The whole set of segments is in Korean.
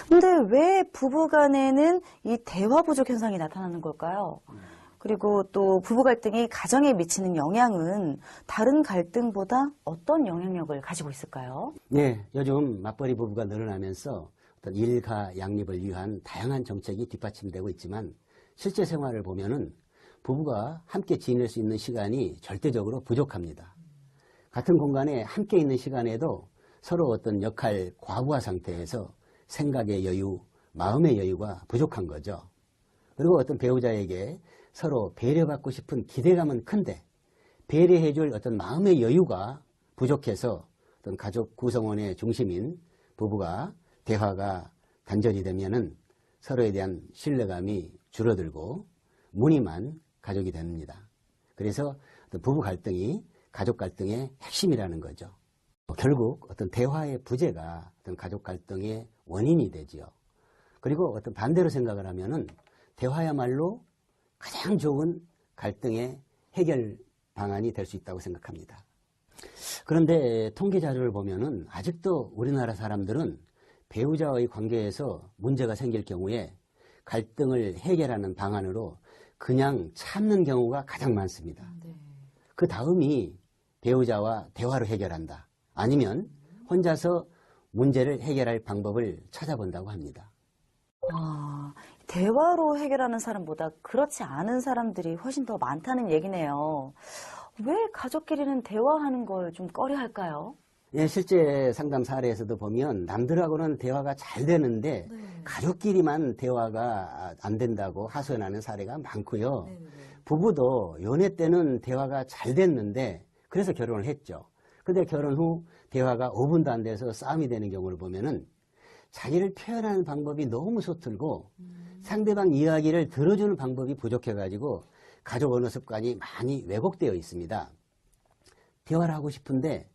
근데 왜 부부간에는 이 대화 부족 현상이 나타나는 걸까요? 그리고 또 부부 갈등이 가정에 미치는 영향은 다른 갈등보다 어떤 영향력을 가지고 있을까요? 네, 요즘 맞벌이 부부가 늘어나면서 어떤 일가 양립을 위한 다양한 정책이 뒷받침되고 있지만 실제 생활을 보면은 부부가 함께 지낼 수 있는 시간이 절대적으로 부족합니다. 같은 공간에 함께 있는 시간에도 서로 어떤 역할 과부하 상태에서 생각의 여유, 마음의 여유가 부족한 거죠. 그리고 어떤 배우자에게 서로 배려받고 싶은 기대감은 큰데 배려해줄 어떤 마음의 여유가 부족해서 어떤 가족 구성원의 중심인 부부가 대화가 단절이 되면은 서로에 대한 신뢰감이 줄어들고 무늬만 가족이 됩니다. 그래서 어떤 부부 갈등이 가족 갈등의 핵심이라는 거죠. 결국 어떤 대화의 부재가 어떤 가족 갈등의 원인이 되지요. 그리고 어떤 반대로 생각을 하면은 대화야말로 가장 좋은 갈등의 해결 방안이 될 수 있다고 생각합니다. 그런데 통계 자료를 보면은 아직도 우리나라 사람들은 배우자와의 관계에서 문제가 생길 경우에 갈등을 해결하는 방안으로 그냥 참는 경우가 가장 많습니다. 네. 그 다음이 배우자와 대화로 해결한다. 아니면 혼자서 문제를 해결할 방법을 찾아본다고 합니다. 대화로 해결하는 사람보다 그렇지 않은 사람들이 훨씬 더 많다는 얘기네요. 왜 가족끼리는 대화하는 걸 좀 꺼려 할까요? 예, 실제 상담 사례에서도 보면 남들하고는 대화가 잘 되는데 가족끼리만 대화가 안 된다고 하소연하는 사례가 많고요. 부부도 연애 때는 대화가 잘 됐는데 그래서 결혼을 했죠. 근데 결혼 후 대화가 5분도 안 돼서 싸움이 되는 경우를 보면은 자기를 표현하는 방법이 너무 서툴고 상대방 이야기를 들어주는 방법이 부족해가지고 가족 언어 습관이 많이 왜곡되어 있습니다. 대화를 하고 싶은데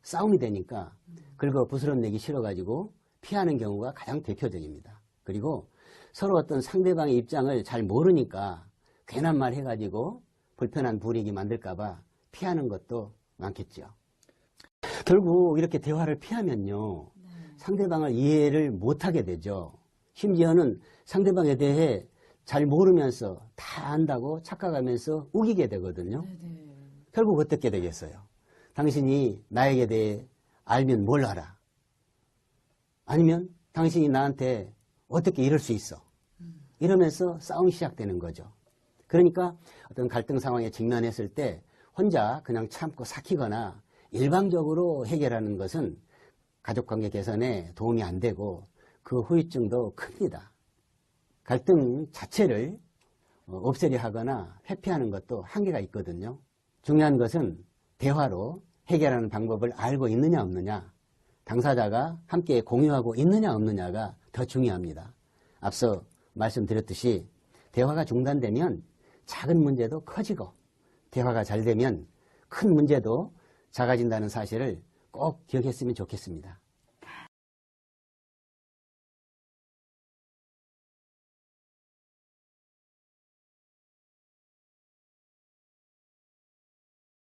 싸움이 되니까 긁어 부스럼 내기 싫어가지고 피하는 경우가 가장 대표적입니다. 그리고 서로 어떤 상대방의 입장을 잘 모르니까 괜한 말 해가지고 불편한 분위기 만들까봐 피하는 것도 많겠죠. 결국 이렇게 대화를 피하면요. 상대방을 이해를 못하게 되죠. 심지어는 상대방에 대해 잘 모르면서 다 안다고 착각하면서 우기게 되거든요. 결국 어떻게 되겠어요? 당신이 나에게 대해 알면 뭘 알아? 아니면 당신이 나한테 어떻게 이럴 수 있어? 이러면서 싸움이 시작되는 거죠. 그러니까 어떤 갈등 상황에 직면했을 때 혼자 그냥 참고 삭히거나 일방적으로 해결하는 것은 가족관계 개선에 도움이 안 되고 그 후유증도 큽니다. 갈등 자체를 없애려 하거나 회피하는 것도 한계가 있거든요. 중요한 것은 대화로 해결하는 방법을 알고 있느냐 없느냐, 당사자가 함께 공유하고 있느냐 없느냐가 더 중요합니다. 앞서 말씀드렸듯이 대화가 중단되면 작은 문제도 커지고 대화가 잘 되면 큰 문제도 작아진다는 사실을 꼭 기억했으면 좋겠습니다.